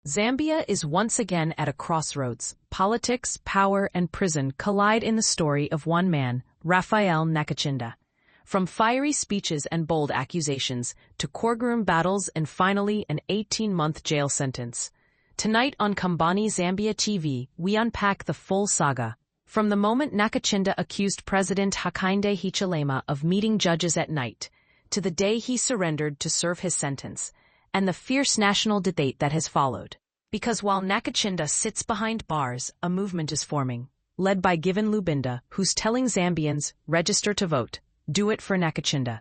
Zambia is once again at a crossroads. Politics, power, and prison collide in the story of one man, Raphael Nakachinda. From fiery speeches and bold accusations, to courtroom battles and finally an 18-month jail sentence. Tonight on Kambani Zambia TV, we unpack the full saga. From the moment Nakachinda accused President Hakainde Hichilema of meeting judges at night, to the day he surrendered to serve his sentence, and the fierce national debate that has followed. Because while Nakachinda sits behind bars, a movement is forming, led by Given Lubinda, who's telling Zambians, register to vote, do it for Nakachinda.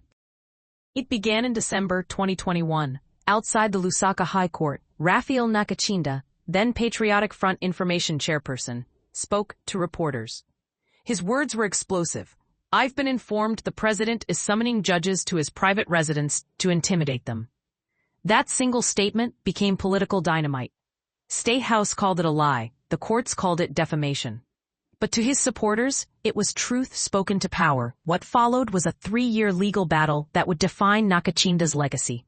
It began in December 2021, outside the Lusaka High Court. Raphael Nakachinda, then Patriotic Front information chairperson, spoke to reporters. His words were explosive. "I've been informed the president is summoning judges to his private residence to intimidate them." That single statement became political dynamite. State House called it a lie, the courts called it defamation. But to his supporters, it was truth spoken to power. What followed was a 3-year legal battle that would define Nakachinda's legacy.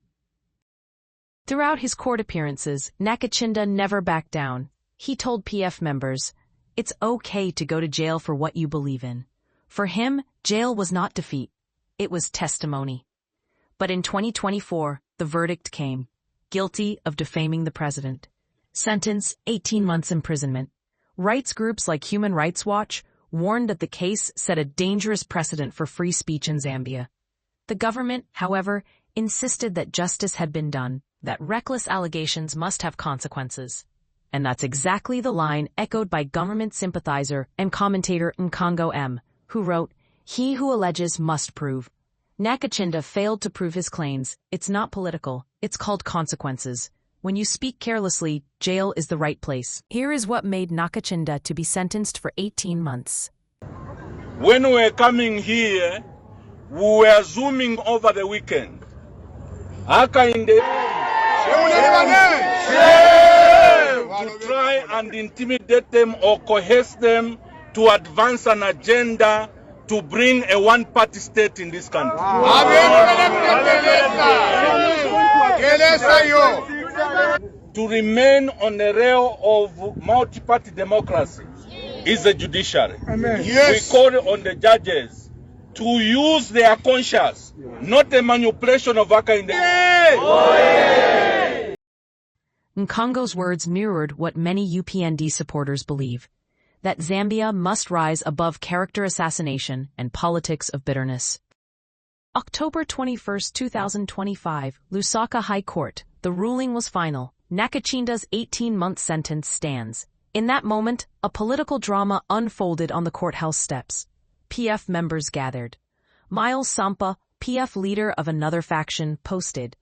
Throughout his court appearances, Nakachinda never backed down. He told PF members, "It's okay to go to jail for what you believe in." For him, jail was not defeat. It was testimony. But in 2024, the verdict came. Guilty of defaming the president. Sentence, 18 months imprisonment. Rights groups like Human Rights Watch warned that the case set a dangerous precedent for free speech in Zambia. The government, however, insisted that justice had been done, that reckless allegations must have consequences. And that's exactly the line echoed by government sympathizer and commentator Nkongo M., who wrote, "He who alleges must prove." Nakachinda failed to prove his claims. It's not political, it's called consequences. When you speak carelessly, jail is the right place. Here is what made Nakachinda to be sentenced for 18 months. When we were coming here, we were zooming over the weekend. Hakainde to try and intimidate them or coerce them to advance an agenda to bring a one-party state in this country. To remain on the rail of multi-party democracy is the judiciary. Yes. We call on the judges to use their conscience, not a manipulation of Hakainde. Nkongo's words mirrored what many UPND supporters believe, that Zambia must rise above character assassination and politics of bitterness. October 21, 2025, Lusaka High Court. The ruling was final. Nakachinda's 18-month sentence stands. In that moment, a political drama unfolded on the courthouse steps. PF members gathered. Miles Sampa, PF leader of another faction, posted,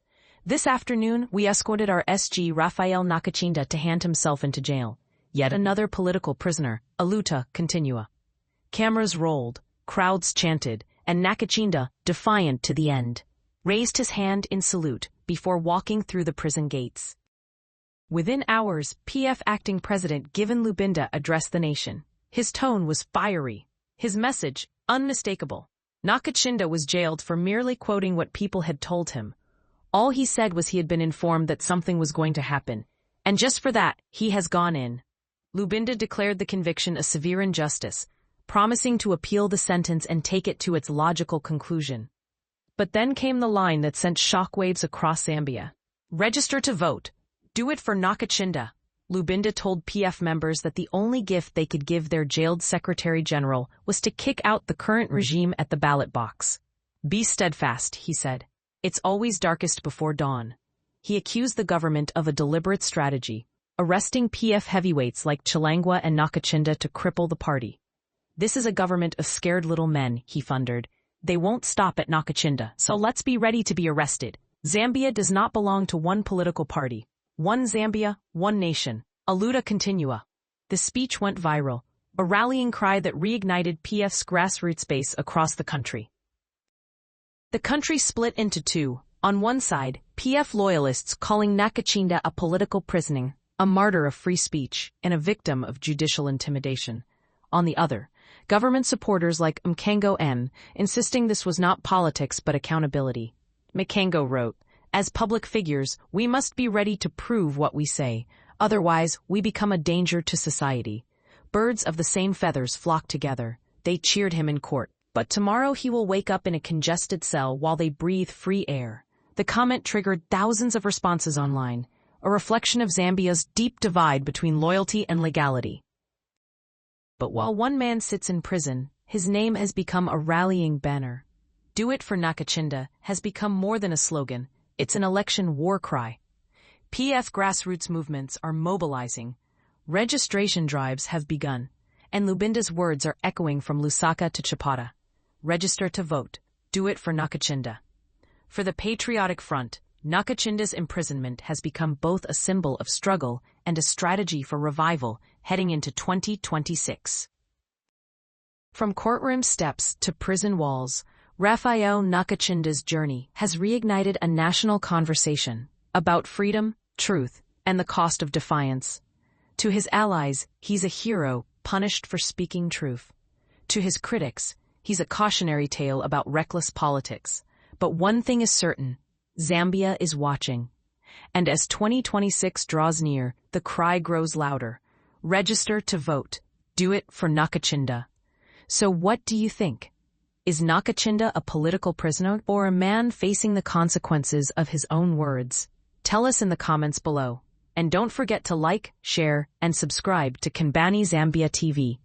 "This afternoon, we escorted our SG Raphael Nakachinda to hand himself into jail. Yet another political prisoner, Aluta, continua." Cameras rolled, crowds chanted, and Nakachinda, defiant to the end, raised his hand in salute before walking through the prison gates. Within hours, PF acting president Given Lubinda addressed the nation. His tone was fiery. His message, unmistakable. Nakachinda was jailed for merely quoting what people had told him. All he said was he had been informed that something was going to happen, and just for that, he has gone in. Lubinda declared the conviction a severe injustice, promising to appeal the sentence and take it to its logical conclusion. But then came the line that sent shockwaves across Zambia. "Register to vote. Do it for Nakachinda." Lubinda told PF members that the only gift they could give their jailed Secretary General was to kick out the current regime at the ballot box. "Be steadfast," he said. "It's always darkest before dawn." He accused the government of a deliberate strategy, arresting PF heavyweights like Chilangwa and Nakachinda to cripple the party. "This is a government of scared little men," he thundered. "They won't stop at Nakachinda, so let's be ready to be arrested." Zambia does not belong to one political party. One Zambia, one nation. Aluta continua. The speech went viral, a rallying cry that reignited PF's grassroots base across the country. The country split into two. On one side, PF loyalists calling Nakachinda a political prisoner, a martyr of free speech, and a victim of judicial intimidation. On the other, government supporters like Nkongo M, insisting this was not politics but accountability. Nkongo wrote, "As public figures, we must be ready to prove what we say. Otherwise, we become a danger to society. Birds of the same feathers flock together. They cheered him in court. But tomorrow he will wake up in a congested cell while they breathe free air. The comment triggered thousands of responses online, a reflection of Zambia's deep divide between loyalty and legality. But while one man sits in prison, his name has become a rallying banner. Do it for Nakachinda has become more than a slogan. It's an election war cry. PF grassroots movements are mobilizing. Registration drives have begun, and Lubinda's words are echoing from Lusaka to Chapata. Register to vote. Do it for Nakachinda. For the Patriotic Front, Nakachinda's imprisonment has become both a symbol of struggle and a strategy for revival heading into 2026. From courtroom steps to prison walls, Raphael Nakachinda's journey has reignited a national conversation about freedom, truth, and the cost of defiance. To his allies, he's a hero punished for speaking truth. To his critics, he's a cautionary tale about reckless politics. But one thing is certain, Zambia is watching. And as 2026 draws near, the cry grows louder. Register to vote. Do it for Nakachinda. So what do you think? Is Nakachinda a political prisoner or a man facing the consequences of his own words? Tell us in the comments below. And don't forget to like, share, and subscribe to Kanbani Zambia TV.